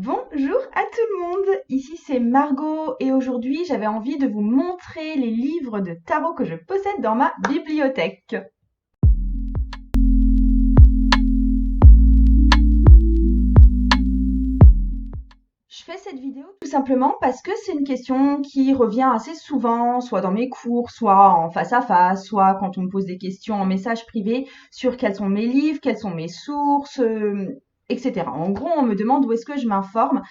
Bonjour à tout le monde, ici c'est Margot et aujourd'hui j'avais envie de vous montrer les livres de tarot que je possède dans ma bibliothèque. Je fais cette vidéo tout simplement parce que c'est une question qui revient assez souvent, soit dans mes cours, soit en face à face, soit quand on me pose des questions en message privé sur quels sont mes livres, quelles sont mes sources, etc. En gros, on me demande où est-ce que je m'informe.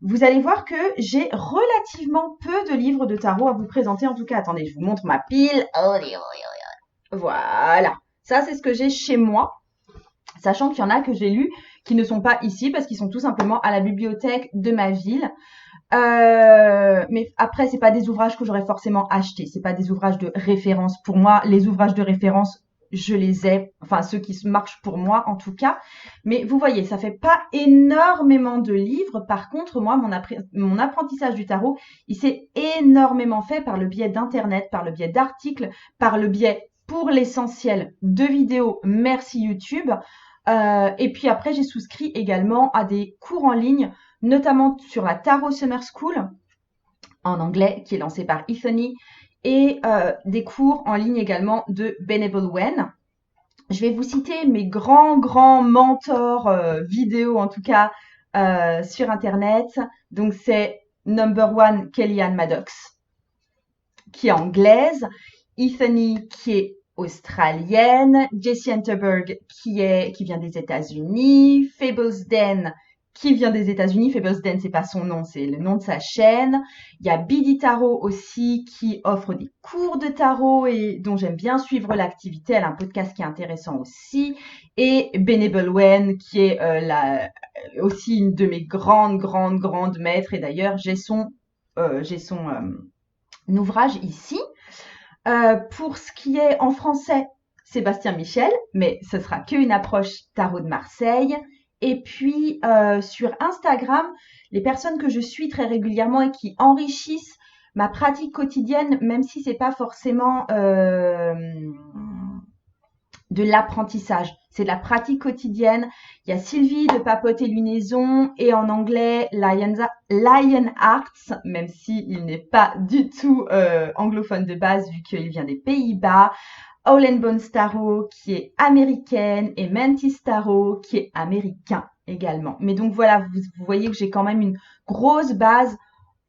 Vous allez voir que j'ai relativement peu de livres de tarot à vous présenter. En tout cas, attendez, je vous montre ma pile. Voilà. Ça, c'est ce que j'ai chez moi. Sachant qu'il y en a que j'ai lus qui ne sont pas ici parce qu'ils sont tout simplement à la bibliothèque de ma ville. Mais après, c'est pas des ouvrages que j'aurais forcément achetés. C'est pas des ouvrages de référence. Pour moi, les ouvrages de référence, je les ai. Enfin, ceux qui marchent pour moi, en tout cas. Mais vous voyez, ça fait pas énormément de livres. Par contre, moi, mon apprentissage du tarot, il s'est énormément fait par le biais d'Internet, par le biais d'articles, par le biais, pour l'essentiel, de vidéos. Merci YouTube. Et puis après, j'ai souscrit également à des cours en ligne, notamment sur la Tarot Summer School en anglais, qui est lancée par Ethany, et des cours en ligne également de Benable Wen. Je vais vous citer mes grands mentors vidéo, en tout cas sur Internet. Donc c'est number one, Kellyanne Maddox, qui est anglaise, Ethany, qui est australienne, Jessie Unterberg, qui vient des États-Unis, Fables Den, qui vient des États-Unis. Fables Den, c'est pas son nom, c'est le nom de sa chaîne. Il y a Bidi Tarot aussi, qui offre des cours de tarot et dont j'aime bien suivre l'activité. Elle a un podcast qui est intéressant aussi. Et Benable Wen, qui est aussi une de mes grandes maîtres. Et d'ailleurs, j'ai son ouvrage ici. Pour ce qui est en français, Sébastien Michel, mais ce sera qu'une approche tarot de Marseille. Et puis sur Instagram, les personnes que je suis très régulièrement et qui enrichissent ma pratique quotidienne, même si c'est pas forcément de l'apprentissage, c'est de la pratique quotidienne. Il y a Sylvie de Papote et Lunaison et en anglais Lion Arts, même s'il n'est pas du tout anglophone de base vu qu'il vient des Pays-Bas. Howland Bones Tarot qui est américaine et Mantis Tarot qui est américain également. Mais donc voilà, vous voyez que j'ai quand même une grosse base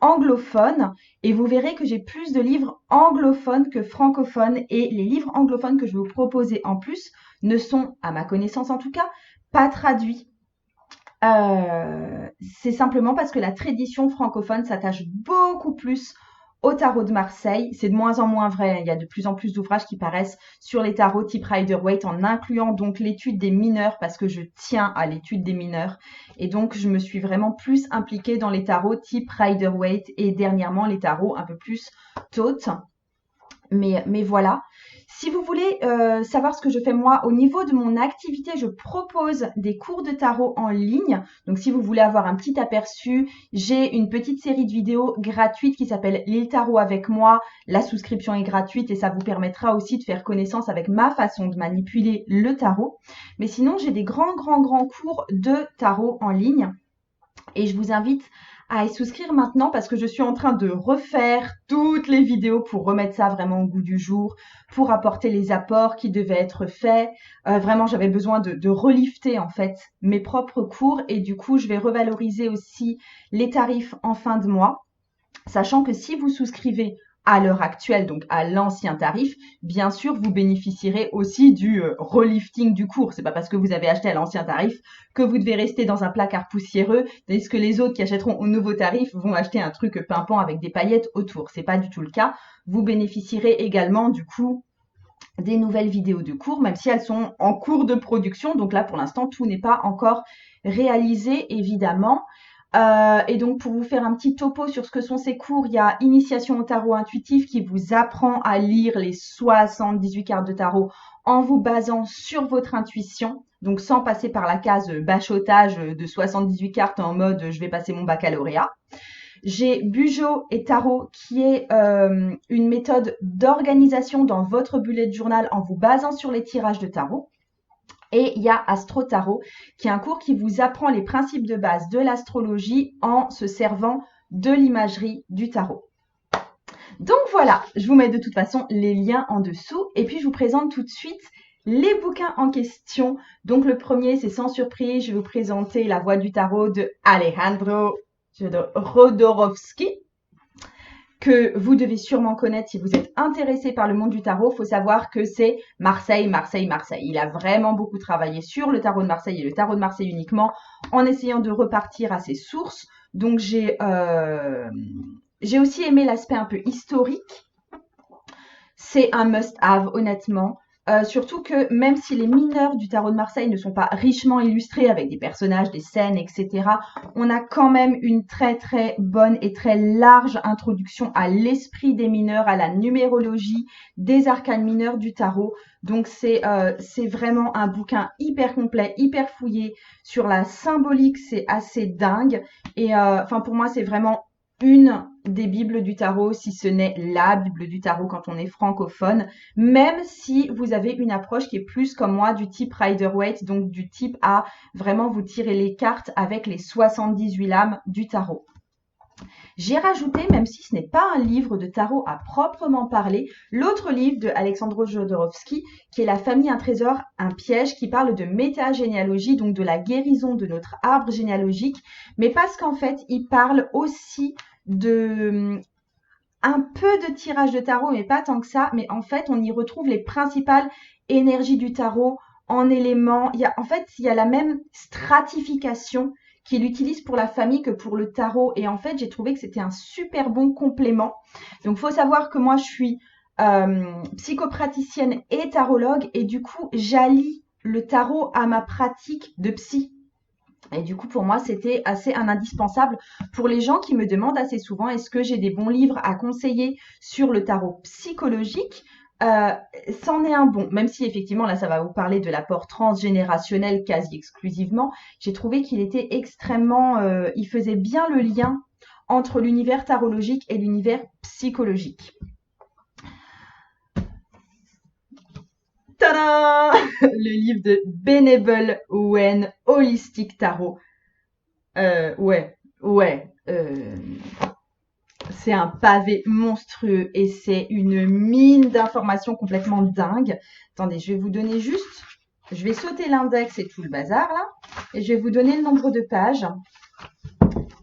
anglophone et vous verrez que j'ai plus de livres anglophones que francophones et les livres anglophones que je vais vous proposer en plus ne sont, à ma connaissance en tout cas, pas traduits. C'est simplement parce que la tradition francophone s'attache beaucoup plus au tarot de Marseille. C'est de moins en moins vrai. Il y a de plus en plus d'ouvrages qui paraissent sur les tarots type Rider-Waite, en incluant donc l'étude des mineurs, parce que je tiens à l'étude des mineurs. Et donc, je me suis vraiment plus impliquée dans les tarots type Rider-Waite et dernièrement les tarots un peu plus Thoth. Mais voilà. Si vous voulez savoir ce que je fais moi au niveau de mon activité, je propose des cours de tarot en ligne. Donc si vous voulez avoir un petit aperçu, j'ai une petite série de vidéos gratuites qui s'appelle L'île Tarot avec moi. La souscription est gratuite et ça vous permettra aussi de faire connaissance avec ma façon de manipuler le tarot. Mais sinon, j'ai des grands cours de tarot en ligne et je vous invite à y souscrire maintenant parce que je suis en train de refaire toutes les vidéos pour remettre ça vraiment au goût du jour, pour apporter les apports qui devaient être faits. Vraiment, j'avais besoin de relifter en fait mes propres cours et du coup, je vais revaloriser aussi les tarifs en fin de mois, sachant que si vous souscrivez à l'heure actuelle, donc à l'ancien tarif, bien sûr, vous bénéficierez aussi du relifting du cours. C'est pas parce que vous avez acheté à l'ancien tarif que vous devez rester dans un placard poussiéreux, tandis que les autres qui achèteront au nouveau tarif vont acheter un truc pimpant avec des paillettes autour. C'est pas du tout le cas. Vous bénéficierez également, du coup, des nouvelles vidéos de cours, même si elles sont en cours de production. Donc là, pour l'instant, tout n'est pas encore réalisé, évidemment. Et donc, pour vous faire un petit topo sur ce que sont ces cours, il y a Initiation au tarot intuitif qui vous apprend à lire les 78 cartes de tarot en vous basant sur votre intuition, donc sans passer par la case bachotage de 78 cartes en mode je vais passer mon baccalauréat. J'ai Bujo et Tarot qui est une méthode d'organisation dans votre bullet journal en vous basant sur les tirages de tarot. Et il y a Astro Tarot, qui est un cours qui vous apprend les principes de base de l'astrologie en se servant de l'imagerie du tarot. Donc voilà, je vous mets de toute façon les liens en dessous. Et puis je vous présente tout de suite les bouquins en question. Donc le premier, c'est sans surprise, je vais vous présenter La Voix du Tarot de Alejandro Jodorowsky, que vous devez sûrement connaître si vous êtes intéressé par le monde du tarot. Il faut savoir que c'est Marseille, Marseille, Marseille. Il a vraiment beaucoup travaillé sur le tarot de Marseille et le tarot de Marseille uniquement en essayant de repartir à ses sources. Donc j'ai aussi aimé l'aspect un peu historique. C'est un must-have, honnêtement. Surtout que même si les mineurs du tarot de Marseille ne sont pas richement illustrés avec des personnages, des scènes, etc., on a quand même une très très bonne et très large introduction à l'esprit des mineurs, à la numérologie, des arcanes mineurs du tarot. Donc c'est vraiment un bouquin hyper complet, hyper fouillé. Sur la symbolique, c'est assez dingue. Et enfin pour moi, c'est vraiment une des bibles du tarot, si ce n'est la bible du tarot quand on est francophone, même si vous avez une approche qui est plus comme moi du type Rider-Waite, donc du type à vraiment vous tirer les cartes avec les 78 lames du tarot. J'ai rajouté, même si ce n'est pas un livre de tarot à proprement parler, l'autre livre de Alejandro Jodorowsky, qui est La famille, un trésor, un piège, qui parle de métagénéalogie, donc de la guérison de notre arbre généalogique, mais parce qu'en fait, il parle aussi de un peu de tirage de tarot, mais pas tant que ça. Mais en fait, on y retrouve les principales énergies du tarot en éléments. Il y a la même stratification qu'il utilise pour la famille que pour le tarot. Et en fait, j'ai trouvé que c'était un super bon complément. Donc, il faut savoir que moi, je suis psychopraticienne et tarologue. Et du coup, j'allie le tarot à ma pratique de psy. Et du coup, pour moi, c'était assez un indispensable pour les gens qui me demandent assez souvent est-ce que j'ai des bons livres à conseiller sur le tarot psychologique. C'en est un bon, même si effectivement, là, ça va vous parler de l'apport transgénérationnel quasi exclusivement. J'ai trouvé qu'il était extrêmement, il faisait bien le lien entre l'univers tarologique et l'univers psychologique. Tada! Le livre de Benable Owen, Holistic Tarot. C'est un pavé monstrueux et c'est une mine d'informations complètement dingue. Attendez, je vais vous donner juste, je vais sauter l'index et tout le bazar là, et je vais vous donner le nombre de pages.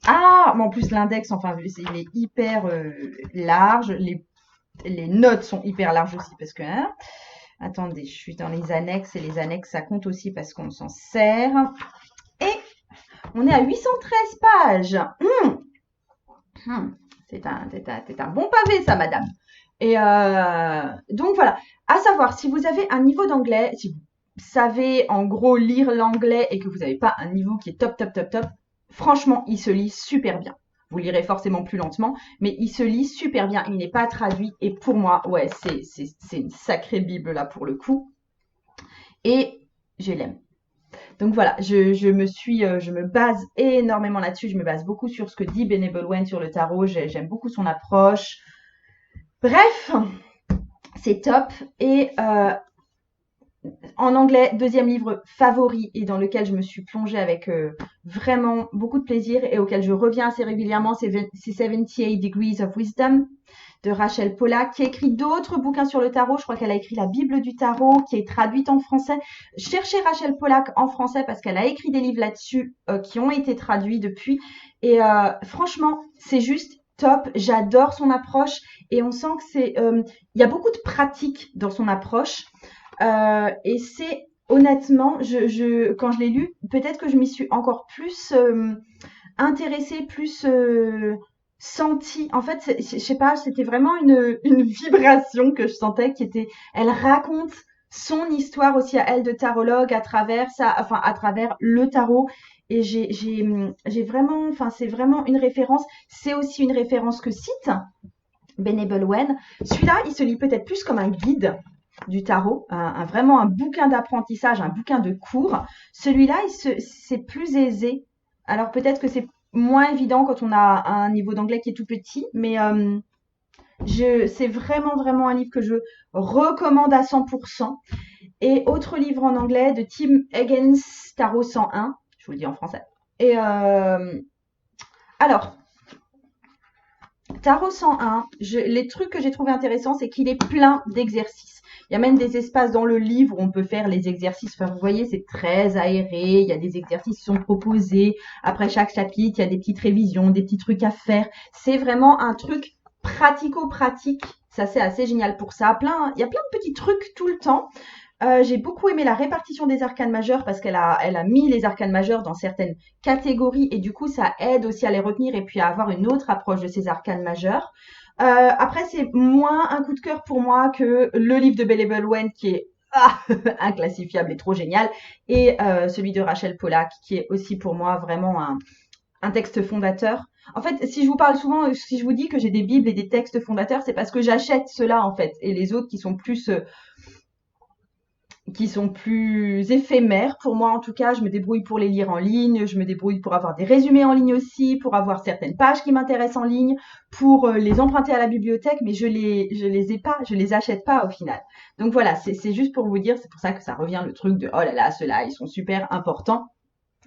Ah, mais en plus l'index, enfin, il est hyper large, les notes sont hyper larges aussi parce que, hein, attendez, je suis dans les annexes et les annexes, ça compte aussi parce qu'on s'en sert. Et on est à 813 pages. C'est un bon pavé, ça, madame. Et donc, voilà. À savoir, si vous avez un niveau d'anglais, si vous savez en gros lire l'anglais et que vous n'avez pas un niveau qui est top, top, top, top, franchement, il se lit super bien. Vous lirez forcément plus lentement, mais il se lit super bien. Il n'est pas traduit. Et pour moi, ouais, c'est une sacrée Bible là pour le coup. Et je l'aime. Donc voilà, je me base énormément là-dessus. Je me base beaucoup sur ce que dit Benable Owen sur le tarot. J'aime beaucoup son approche. Bref, c'est top. Et en anglais, deuxième livre favori et dans lequel je me suis plongée avec vraiment beaucoup de plaisir et auquel je reviens assez régulièrement, c'est 78 Degrees of Wisdom de Rachel Pollack, qui a écrit d'autres bouquins sur le tarot. Je crois qu'elle a écrit la Bible du tarot, qui est traduite en français. Cherchez Rachel Pollack en français parce qu'elle a écrit des livres là-dessus qui ont été traduits depuis. Et franchement, c'est juste top. J'adore son approche et on sent que il y a beaucoup de pratique dans son approche. Et c'est honnêtement, quand je l'ai lu, peut-être que je m'y suis encore plus intéressée, plus sentie. En fait, je sais pas, c'était vraiment une vibration que je sentais elle raconte son histoire aussi à elle de tarologue à travers à travers le tarot. Et j'ai vraiment, enfin, c'est vraiment une référence. C'est aussi une référence que cite Benable Owen. Celui-là, il se lit peut-être plus comme un guide du tarot, vraiment un bouquin d'apprentissage, un bouquin de cours. Celui-là, c'est plus aisé. Alors peut-être que c'est moins évident quand on a un niveau d'anglais qui est tout petit, mais C'est vraiment, vraiment un livre que je recommande à 100%. Et autre livre en anglais de Tim Higgins, Tarot 101. Je vous le dis en français. Et alors, Tarot 101, les trucs que j'ai trouvé intéressants, c'est qu'il est plein d'exercices. Il y a même des espaces dans le livre où on peut faire les exercices. Enfin, vous voyez, c'est très aéré. Il y a des exercices qui sont proposés. Après chaque chapitre, il y a des petites révisions, des petits trucs à faire. C'est vraiment un truc pratico-pratique. Ça, c'est assez génial pour ça. Il y a plein de petits trucs tout le temps. J'ai beaucoup aimé la répartition des arcanes majeures parce elle a mis les arcanes majeures dans certaines catégories et du coup, ça aide aussi à les retenir et puis à avoir une autre approche de ces arcanes majeures. Après, c'est moins un coup de cœur pour moi que le livre de Bellable Wen qui est inclassifiable et trop génial et celui de Rachel Pollack qui est aussi pour moi vraiment un texte fondateur. En fait, si je vous parle souvent, si je vous dis que j'ai des bibles et des textes fondateurs, c'est parce que j'achète ceux-là en fait et les autres qui sont plus éphémères. Pour moi, en tout cas, je me débrouille pour les lire en ligne, je me débrouille pour avoir des résumés en ligne aussi, pour avoir certaines pages qui m'intéressent en ligne, pour les emprunter à la bibliothèque, mais je les ai pas, je les achète pas au final. Donc voilà, c'est juste pour vous dire, c'est pour ça que ça revient le truc de oh là là, ceux-là, ils sont super importants.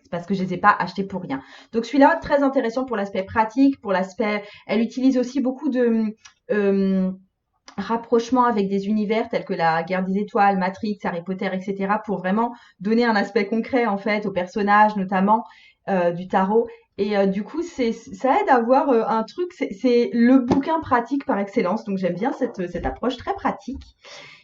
C'est parce que je les ai pas achetés pour rien. Donc celui-là, très intéressant pour l'aspect pratique, pour l'aspect, elle utilise aussi beaucoup de rapprochement avec des univers tels que la Guerre des Étoiles, Matrix, Harry Potter, etc. pour vraiment donner un aspect concret en fait aux personnages notamment du tarot. Et du coup, ça aide à avoir un truc, c'est le bouquin pratique par excellence. Donc j'aime bien cette approche très pratique.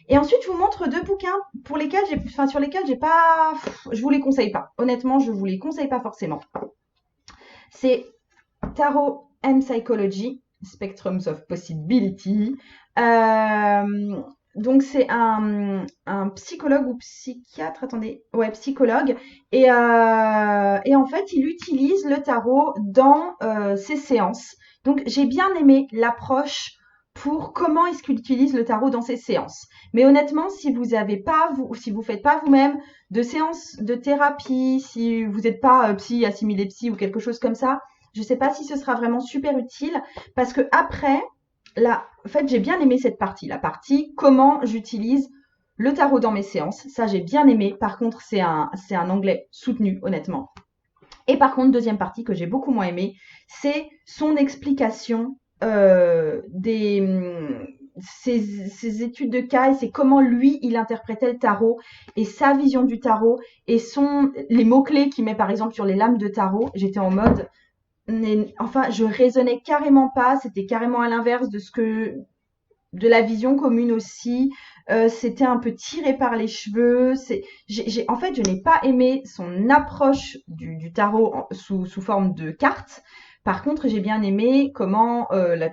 Et ensuite, je vous montre deux bouquins pour lesquels sur lesquels j'ai pas, je vous les conseille pas. Honnêtement, je vous les conseille pas forcément. C'est Tarot and Psychology, Spectrums of Possibility. Donc c'est un psychologue ou psychiatre, attendez, ouais, psychologue. Et en fait, il utilise le tarot dans ses séances. Donc j'ai bien aimé l'approche pour comment est-ce qu'il utilise le tarot dans ses séances. Mais honnêtement, si vous faites pas vous-même de séances de thérapie, si vous n'êtes pas psy, assimilé psy ou quelque chose comme ça, je sais pas si ce sera vraiment super utile parce que après, là, en fait, j'ai bien aimé cette partie, la partie comment j'utilise le tarot dans mes séances. Ça, j'ai bien aimé. Par contre, c'est un anglais soutenu, honnêtement. Et par contre, deuxième partie que j'ai beaucoup moins aimé, c'est son explication ses études de cas et c'est comment lui, il interprétait le tarot et sa vision du tarot et les mots-clés qu'il met par exemple sur les lames de tarot. J'étais en mode, enfin, je raisonnais carrément pas, c'était carrément à l'inverse de la vision commune aussi. C'était un peu tiré par les cheveux. En fait, je n'ai pas aimé son approche du tarot sous forme de cartes. Par contre, j'ai bien aimé comment la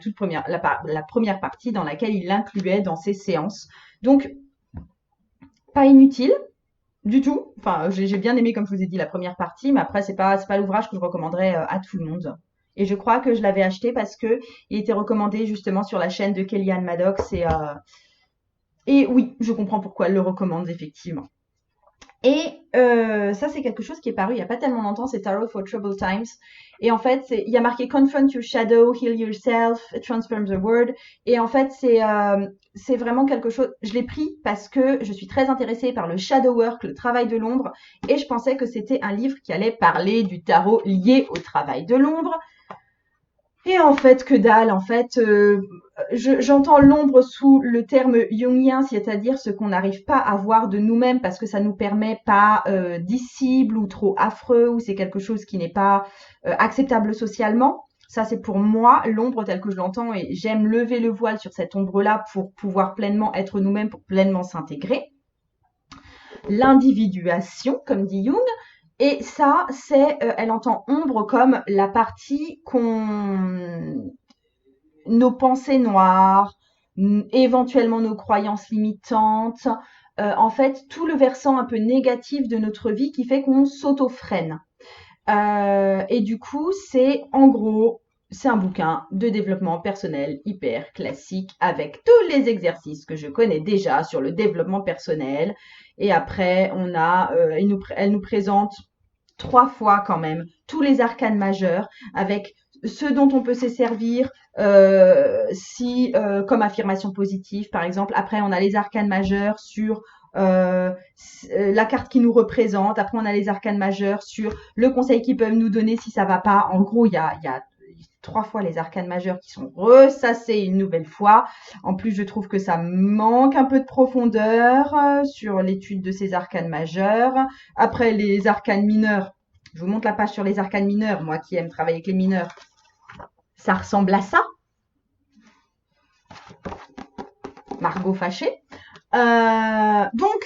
première partie dans laquelle il l'incluait dans ses séances. Donc, pas inutile du tout. Enfin, j'ai bien aimé, comme je vous ai dit, la première partie, mais après, c'est pas l'ouvrage que je recommanderais à tout le monde. Et je crois que je l'avais acheté parce que il était recommandé justement sur la chaîne de Kellyanne Maddox et oui, je comprends pourquoi elle le recommande effectivement. Et ça, c'est quelque chose qui est paru il n'y a pas tellement longtemps, c'est Tarot for Troubled Times. Et en fait, il y a marqué Confront your shadow, heal yourself, transform the world. Et en fait, c'est vraiment quelque chose. Je l'ai pris parce que je suis très intéressée par le shadow work, le travail de l'ombre. Et je pensais que c'était un livre qui allait parler du tarot lié au travail de l'ombre. Et en fait, que dalle, en fait, j'entends l'ombre sous le terme jungien, c'est-à-dire ce qu'on n'arrive pas à voir de nous-mêmes parce que ça nous permet pas disciple ou trop affreux ou c'est quelque chose qui n'est pas acceptable socialement. Ça, c'est pour moi l'ombre telle que je l'entends et j'aime lever le voile sur cette ombre-là pour pouvoir pleinement être nous-mêmes, pour pleinement s'intégrer. L'individuation, comme dit Jung. Et ça, elle entend ombre comme la partie nos pensées noires, éventuellement nos croyances limitantes, en fait, tout le versant un peu négatif de notre vie qui fait qu'on s'auto-freine. Et du coup, en gros, c'est un bouquin de développement personnel hyper classique avec tous les exercices que je connais déjà sur le développement personnel. Et après, elle nous présente 3 fois quand même tous les arcanes majeurs avec ce dont on peut se servir si comme affirmation positive par exemple. Après on a les arcanes majeurs sur la carte qui nous représente. Après on a les arcanes majeurs sur le conseil qu'ils peuvent nous donner si ça va pas. En gros il y a 3 fois les arcanes majeurs qui sont ressassés une nouvelle fois. En plus, je trouve que ça manque un peu de profondeur sur l'étude de ces arcanes majeurs. Après, les arcanes mineurs, je vous montre la page sur les arcanes mineurs, moi qui aime travailler avec les mineurs. Ça ressemble à ça. Margot fâchée. Donc,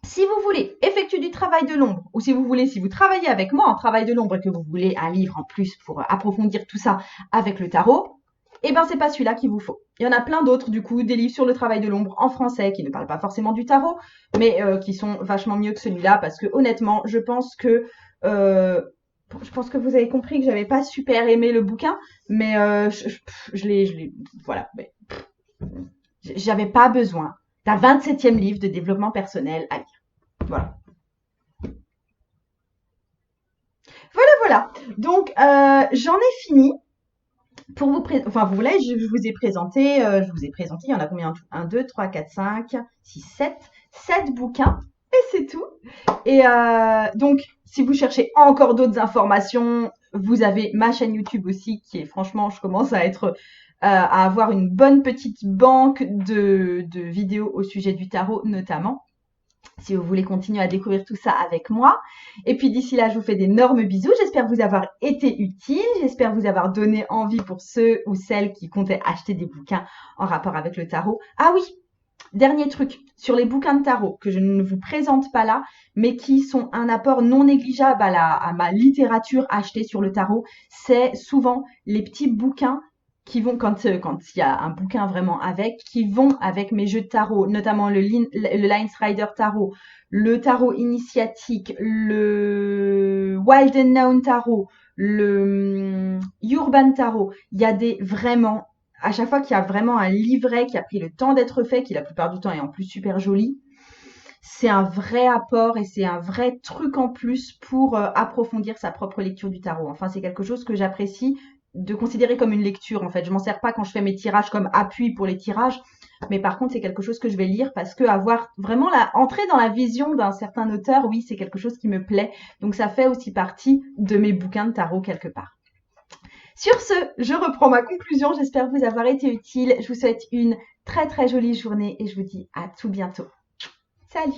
si vous voulez effectuer du travail de l'ombre, ou si vous travaillez avec moi en travail de l'ombre et que vous voulez un livre en plus pour approfondir tout ça avec le tarot, eh ben c'est pas celui-là qu'il vous faut. Il y en a plein d'autres du coup, des livres sur le travail de l'ombre en français qui ne parlent pas forcément du tarot, mais qui sont vachement mieux que celui-là parce que honnêtement, je pense que vous avez compris que j'avais pas super aimé le bouquin, mais voilà, j'avais pas besoin d'un 27e livre de développement personnel à lire. Voilà. Voilà. Donc, j'en ai fini. Pour vous présenter, enfin, je vous ai présenté, il y en a combien? 1, 2, 3, 4, 5, 6, 7. 7 bouquins. Et c'est tout. Et donc, si vous cherchez encore d'autres informations, vous avez ma chaîne YouTube aussi, qui est franchement, je commence à avoir une bonne petite banque de vidéos au sujet du tarot notamment. Si vous voulez continuer à découvrir tout ça avec moi. Et puis d'ici là, je vous fais d'énormes bisous. J'espère vous avoir été utile. J'espère vous avoir donné envie pour ceux ou celles qui comptaient acheter des bouquins en rapport avec le tarot. Ah oui, dernier truc, sur les bouquins de tarot que je ne vous présente pas là, mais qui sont un apport non négligeable à ma littérature achetée sur le tarot, c'est souvent les petits bouquins qui vont, quand il y a un bouquin vraiment avec, qui vont avec mes jeux de tarot, notamment le Lines Rider Tarot, le tarot initiatique, le Wild Unknown Tarot, le Urban Tarot. Il y a vraiment, à chaque fois qu'il y a vraiment un livret qui a pris le temps d'être fait, qui la plupart du temps est en plus super joli, c'est un vrai apport et c'est un vrai truc en plus pour approfondir sa propre lecture du tarot. Enfin, c'est quelque chose que j'apprécie de considérer comme une lecture en fait. Je m'en sers pas quand je fais mes tirages comme appui pour les tirages, mais par contre c'est quelque chose que je vais lire parce que avoir vraiment entrer dans la vision d'un certain auteur, oui, c'est quelque chose qui me plaît. Donc ça fait aussi partie de mes bouquins de tarot quelque part. Sur ce, je reprends ma conclusion. J'espère vous avoir été utile. Je vous souhaite une très très jolie journée et je vous dis à tout bientôt. Salut!